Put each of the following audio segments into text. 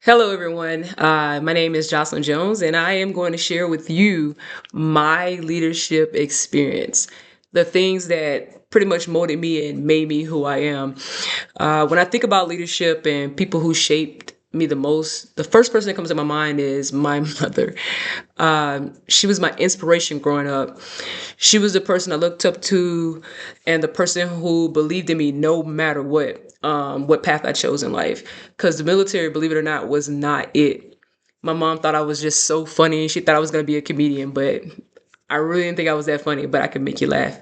Hello, everyone. My name is Jocelyn Jones, and I am going to share with you my leadership experience, the things that pretty much molded me and made me who I am. When I think about leadership and people who shaped me the most, the first person that comes to my mind is my mother. She was my inspiration growing up. She was the person I looked up to and the person who believed in me no matter what path I chose in life. Because the military, believe it or not, was not it. My mom thought I was just so funny. She thought I was going to be a comedian, but I really didn't think I was that funny, but I could make you laugh.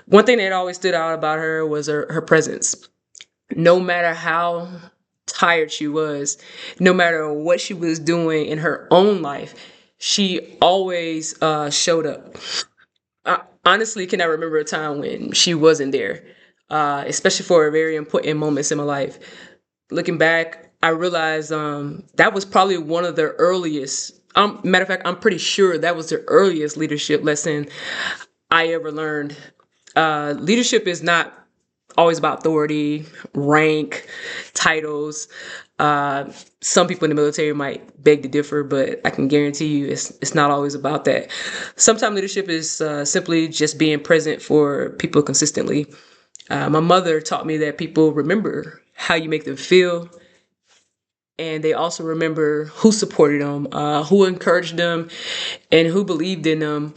One thing that always stood out about her was her presence. No matter how tired she was, no matter what she was doing in her own life, she always showed up. I honestly cannot remember a time when she wasn't there, especially for very important moments in my life. Looking back, I realized that was probably one of the earliest. Matter of fact, I'm pretty sure that was the earliest leadership lesson I ever learned. Leadership is not always about authority, rank, titles. Uh, some people in the military might beg to differ, but I can guarantee you it's not always about that. Sometimes leadership is simply just being present for people consistently. My mother taught me that people remember how you make them feel, and they also remember who supported them, who encouraged them, and who believed in them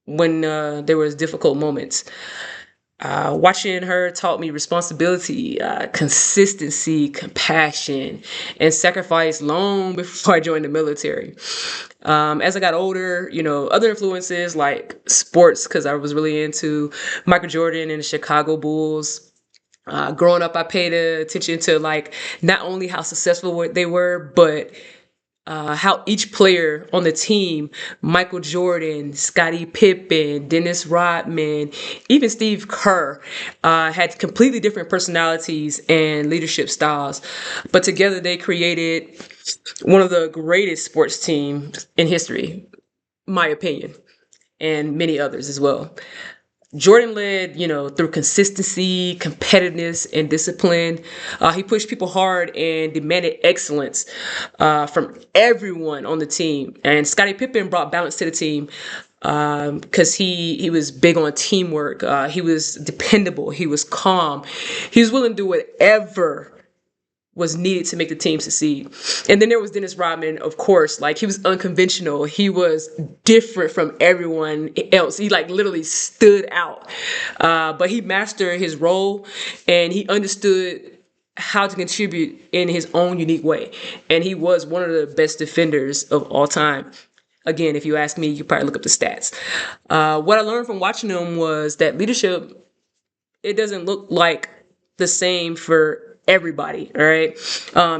when there was difficult moments. Watching her taught me responsibility, consistency, compassion, and sacrifice long before I joined the military. As I got older, other influences like sports, because I was really into Michael Jordan and the Chicago Bulls. Growing up, I paid attention to like not only how successful they were, but how each player on the team, Michael Jordan, Scottie Pippen, Dennis Rodman, even Steve Kerr, had completely different personalities and leadership styles. But together they created one of the greatest sports teams in history, my opinion, and many others as well. Jordan led, through consistency, competitiveness, and discipline. He pushed people hard and demanded excellence from everyone on the team. And Scottie Pippen brought balance to the team because he was big on teamwork. He was dependable. He was calm. He was willing to do whatever was needed to make the team succeed. And then there was Dennis Rodman, of course. Like, he was unconventional. He was different from everyone else. He like literally stood out. But he mastered his role, and he understood how to contribute in his own unique way. And he was one of the best defenders of all time. Again, if you ask me, you could probably look up the stats. What I learned from watching him was that leadership, it doesn't look like the same for everybody. All right.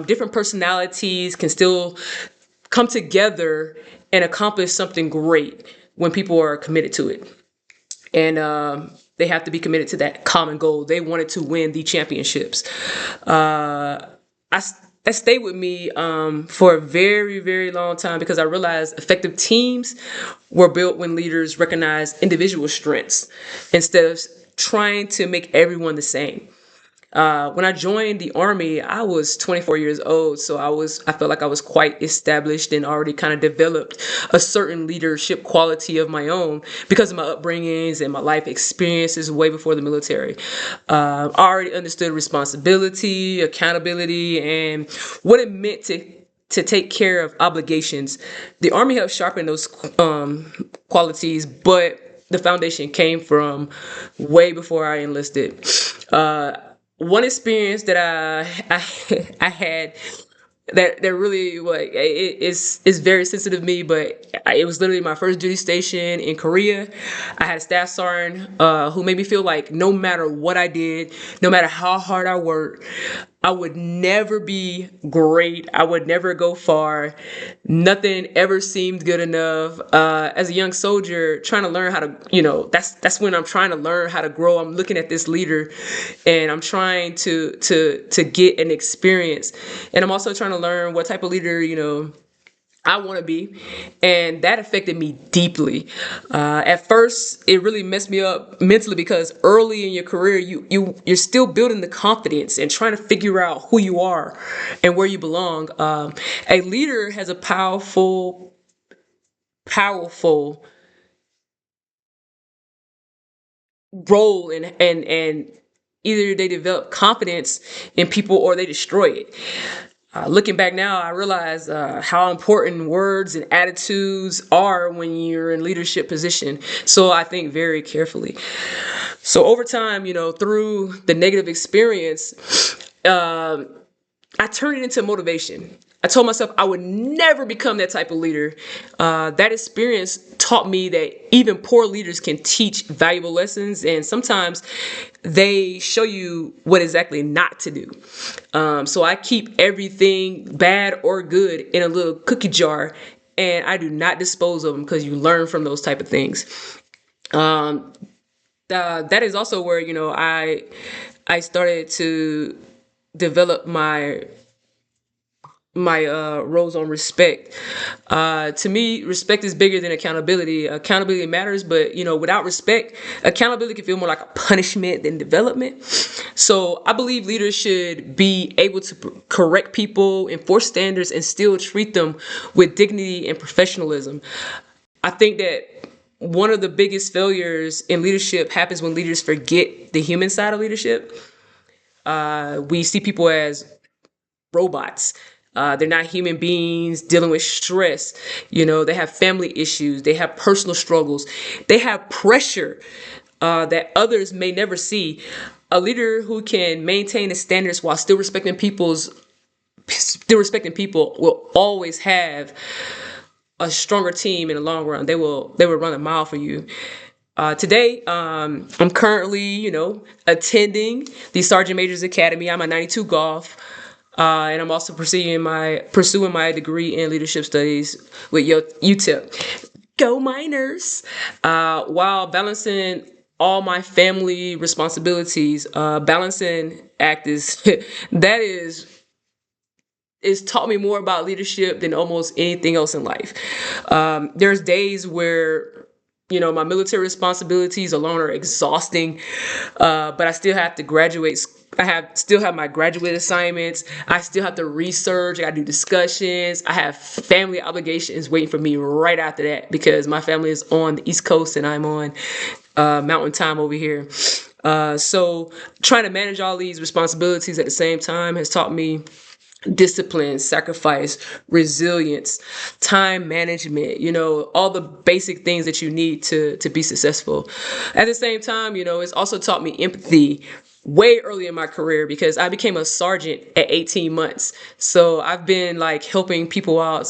Different personalities can still come together and accomplish something great when people are committed to it. And they have to be committed to that common goal. They wanted to win the championships. That stayed with me for a very, very long time because I realized effective teams were built when leaders recognize individual strengths instead of trying to make everyone the same. When I joined the army, I was 24 years old, so I felt like I was quite established and already kind of developed a certain leadership quality of my own because of my upbringings and my life experiences way before the military. I already understood responsibility, accountability, and what it meant to take care of obligations. The army helped sharpen those qualities, but the foundation came from way before I enlisted. One experience that I had that really like is very sensitive to me, but it was literally my first duty station in Korea. I had a staff sergeant who made me feel like no matter what I did, no matter how hard I worked, I would never be great. I would never go far. Nothing ever seemed good enough. As a young soldier, trying to learn how to, that's when I'm trying to learn how to grow. I'm looking at this leader, and I'm trying to get an experience, and I'm also trying to learn what type of leader, I want to be, and that affected me deeply. At first, it really messed me up mentally because early in your career, you're still building the confidence and trying to figure out who you are and where you belong. A leader has a powerful role, and either they develop confidence in people or they destroy it. Looking back now, I realize how important words and attitudes are when you're in leadership position. So I think very carefully. So over time, through the negative experience, um I turned it into motivation. I told myself I would never become that type of leader. That experience taught me that even poor leaders can teach valuable lessons, and sometimes they show you what exactly not to do. So I keep everything bad or good in a little cookie jar, and I do not dispose of them because you learn from those type of things. Um, that is also where I started to develop my roles on respect. To me, respect is bigger than accountability. Accountability matters, but without respect, accountability can feel more like a punishment than development. So I believe leaders should be able to correct people, enforce standards, and still treat them with dignity and professionalism. I think that one of the biggest failures in leadership happens when leaders forget the human side of leadership. We see people as robots. They're not human beings dealing with stress. They have family issues. They have personal struggles. They have pressure that others may never see. A leader who can maintain the standards while still respecting people will always have a stronger team in the long run. They will run a mile for you. Today, I'm currently, attending the Sergeant Major's Academy. I'm a 92 golf. And I'm also pursuing my degree in leadership studies with UTEP. Go Miners! While balancing all my family responsibilities, balancing act is that is taught me more about leadership than almost anything else in life. There's days where my military responsibilities alone are exhausting, but I still have to graduate. Still have my graduate assignments. I still have to research. I got to do discussions. I have family obligations waiting for me right after that because my family is on the East Coast and I'm on Mountain Time over here. So trying to manage all these responsibilities at the same time has taught me discipline, sacrifice, resilience, time management, all the basic things that you need to be successful. At the same time, it's also taught me empathy way early in my career because I became a sergeant at 18 months. So I've been like helping people out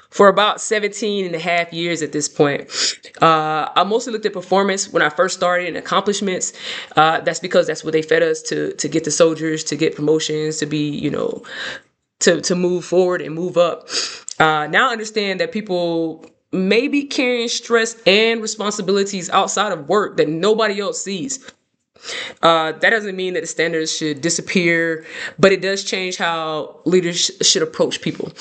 for about 17 and a half years at this point. I mostly looked at performance when I first started and accomplishments. That's because that's what they fed us to get the soldiers, to get promotions, to be, to move forward and move up. Now I understand that people may be carrying stress and responsibilities outside of work that nobody else sees. That doesn't mean that the standards should disappear, but it does change how leaders should approach people.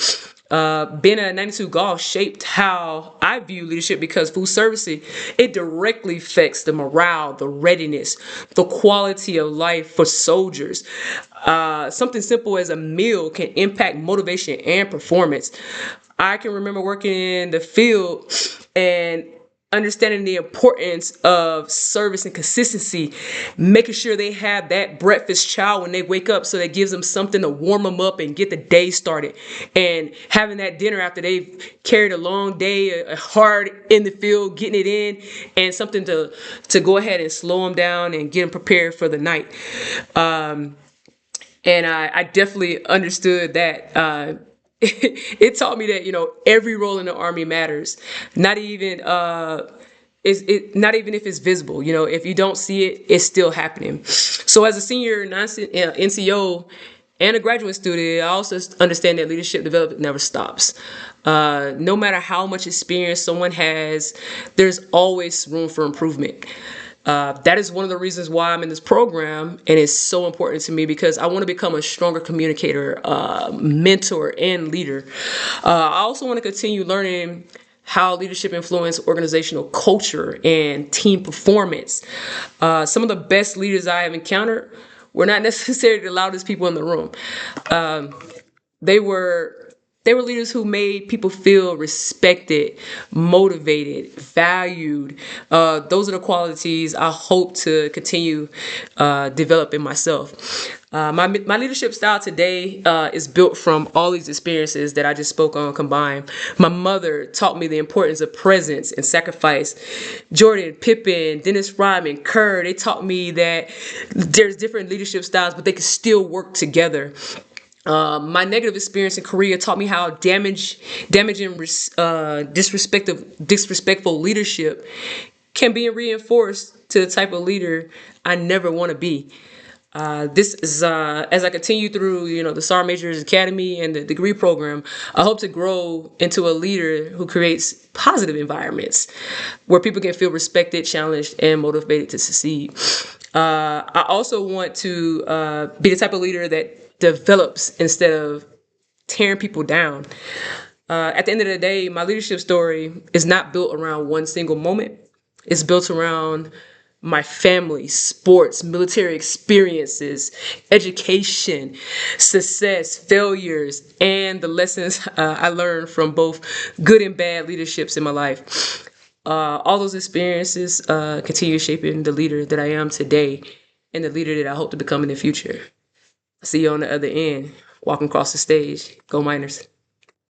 Being at 92 Golf shaped how I view leadership because food servicing, it directly affects the morale, the readiness, the quality of life for soldiers. Something simple as a meal can impact motivation and performance. I can remember working in the field and understanding the importance of service and consistency, making sure they have that breakfast chow when they wake up so that gives them something to warm them up and get the day started. And having that dinner after they've carried a long day, hard in the field, getting it in, and something to go ahead and slow them down and get them prepared for the night. And I definitely understood that. It taught me that every role in the army matters. Not even not even if it's visible. If you don't see it, it's still happening. So as a senior NCO and a graduate student, I also understand that leadership development never stops. No matter how much experience someone has, there's always room for improvement. That is one of the reasons why I'm in this program, and it's so important to me because I want to become a stronger communicator, mentor, and leader. I also want to continue learning how leadership influence organizational culture and team performance. Some of the best leaders I have encountered were not necessarily the loudest people in the room. They were they were leaders who made people feel respected, motivated, valued. Those are the qualities I hope to continue developing myself. My leadership style today is built from all these experiences that I just spoke on combined. My mother taught me the importance of presence and sacrifice. Jordan, Pippen, Dennis Rodman, Kerr, they taught me that there's different leadership styles, but they can still work together. My negative experience in Korea taught me how damaging, disrespectful leadership can be reinforced to the type of leader I never want to be. This is as I continue through, the SAR Majors Academy and the degree program. I hope to grow into a leader who creates positive environments where people can feel respected, challenged, and motivated to succeed. I also want to be the type of leader that develops instead of tearing people down. At the end of the day, my leadership story is not built around one single moment. It's built around my family, sports, military experiences, education, success, failures, and the lessons I learned from both good and bad leaderships in my life. All those experiences continue shaping the leader that I am today and the leader that I hope to become in the future. See you on the other end, walking across the stage. Go Miners.